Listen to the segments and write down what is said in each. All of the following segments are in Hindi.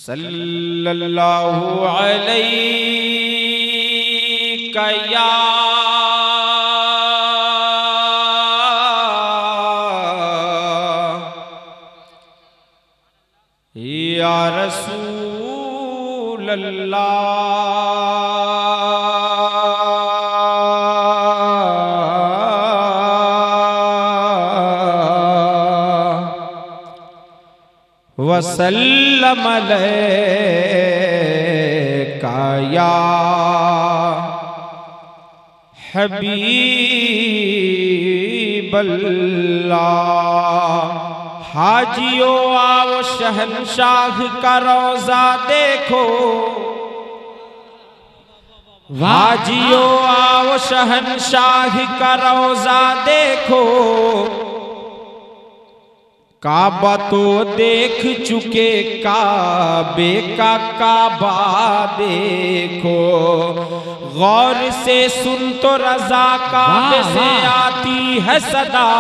सल्लल्लाहु अलैका या रसूल अल्लाह वसल्लम अलैका या हबीबल्लाह। हाजियों आओ शहंशाह का रोजा देखो, हाजियों आओ शहंशाह का रोजा देखो। काबा तो देख चुके, काबे का काबा देखो। गौर से सुन तो रजा काबे से आती है सदा,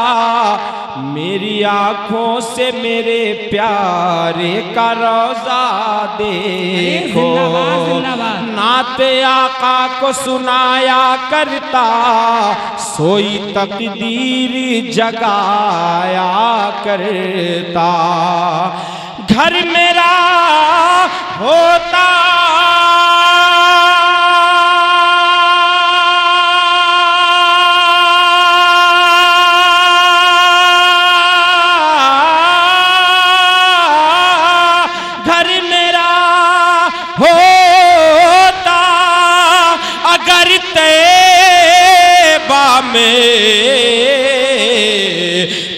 मेरी आंखों से मेरे प्यारे का रोजा देखो। नाते आका को सुनाया करता, सोई तकदीर जगाया करता। घर मेरा होता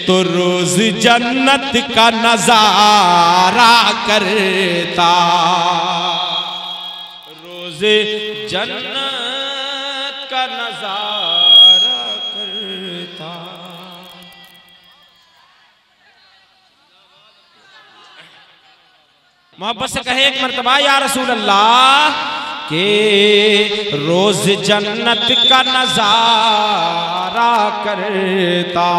तो रोज जन्नत का नजारा करता, रोज जन्नत का नजारा करता। मोहब्बत से कहे एक मर्तबा या रसूल अल्लाह के रोज जन्नत का नजारा करता,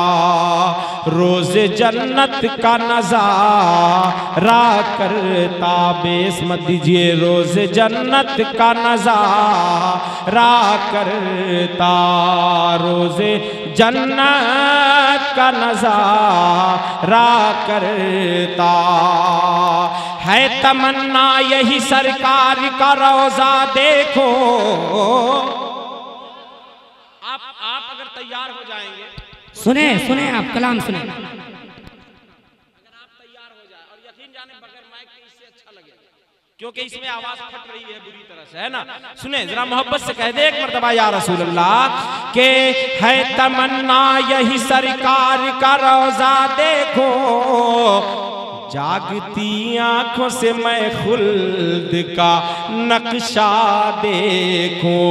रोज जन्नत का नजारा करता। बेस मत दीजिए, रोज जन्नत का नजारा करता, रोज जन्नत का नजारा करता। है तमन्ना यही सरकार का रोजा देखो। आप अगर तैयार हो जाएंगे, सुने आप कलाम सुने, अगर आप तैयार हो जाए और यकीन जाने बगैर माइक के इससे अच्छा लगेगा, क्योंकि इसमें आवाज फट रही है बुरी तरह से, है ना। सुने जरा मोहब्बत से कह दे एक मर्तबा या रसूल अल्लाह के है तमन्ना यही सरकार का रोजा देखो। जागती आंखों से मैं खुल्द का नक्शा देखूं,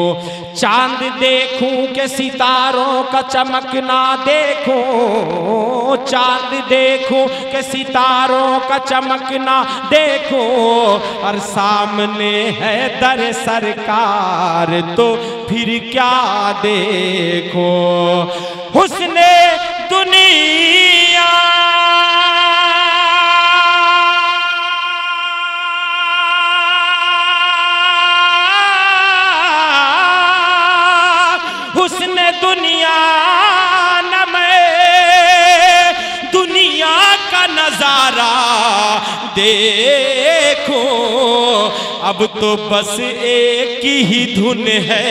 चांद देखूं के सितारों का चमकना देखूं, चांद देखूं के सितारों का चमकना देखूं। और सामने है दर सरकार तो फिर क्या देखो। हुस्ने दुनिया दुनिया न मैं दुनिया का नजारा देखो। अब तो बस एक ही धुन है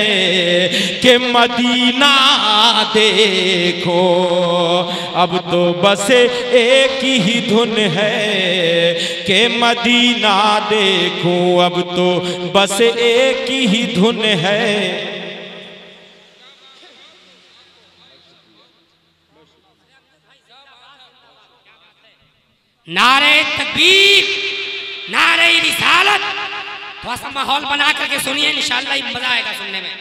कि मदीना देखो। अब तो बस एक ही धुन है कि मदीना देखो। अब तो बस एक ही धुन है। नारे तकबीर, नारे रिसालत। थोड़ा सा माहौल बना करके सुनिए, इंशाअल्लाह मजा आएगा सुनने में।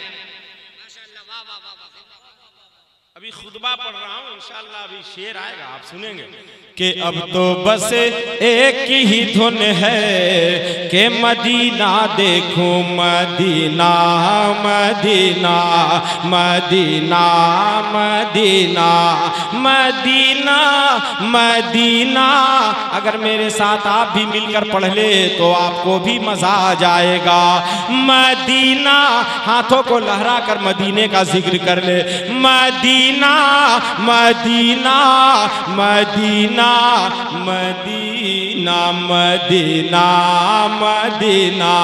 अभी खुतबा पढ़ रहा हूँ, इंशाअल्लाह अभी शेर आएगा, आप सुनेंगे कि अब तो बस एक ही धुन है कि मदीना देखूं, Medina Medina Medina Medina Medina Medina. अगर मेरे साथ आप भी मिलकर पढ़ ले तो आपको भी मजा आ जाएगा। मदीना, हाथों को लहरा कर मदीने का जिक्र कर ले। Medina Medina Medina Medina Medina Medina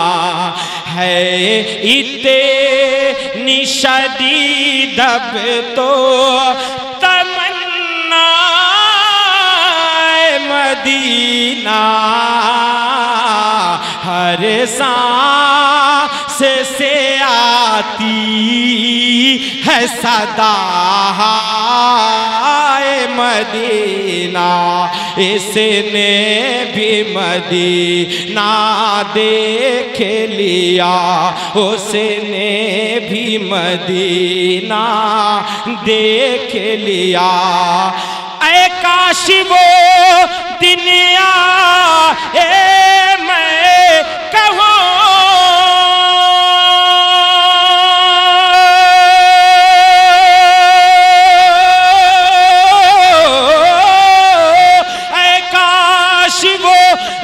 है इतनी शदीद अब तो तमन्ना मदीना, हर सांस से आती है सदा मदीना, इसने भी मदीना देख लिया, उसने भी मदीना देख लिया। ऐ काश वो दिन आए मैं कहूँ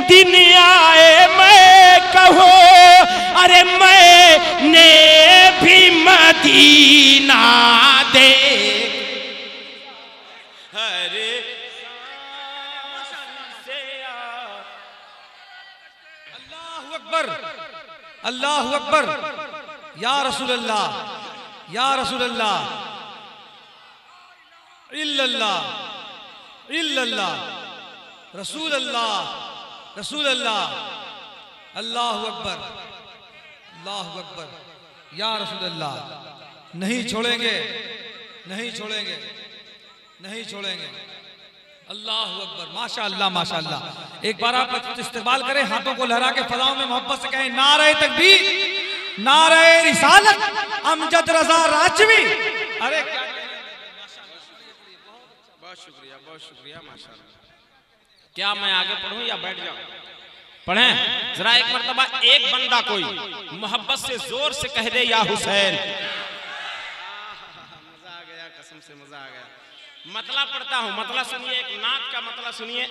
दिन आए मैं कहूँ, अरे मैंने भी मदीना दे, अरे अल्लाहु अकबर अल्लाहु अकबर, या रसूल अल्लाह या रसूल अल्लाह, इल्लल्लाह इल्लल्लाह, रसूल अल्लाह रसूल अल्लाह, अल्लाहु अकबर अल्लाहु अकबर, या रसूल अल्लाह। नहीं छोड़ेंगे नहीं छोड़ेंगे नहीं छोड़ेंगे। अल्लाहु अकबर, माशाअल्लाह माशाअल्लाह। एक बार आप इस्तेमाल करें, हाथों को लहरा के फजाओं में मोहब्बत से कहें नारे तकबीर, नारे रिसालत, अमजद रजा राजवी। अरे क्या, बहुत शुक्रिया माशाअल्लाह। क्या मैं आगे पढ़ूं या बैठ जाऊं? पढ़ें जरा एक मर्तबा, एक बंदा कोई मोहब्बत से जोर से कह दे या हुसैन। मजा आ गया, कसम से मजा आ गया। मतला पढ़ता हूं, मतला सुनिए, एक नाक का मतला सुनिए।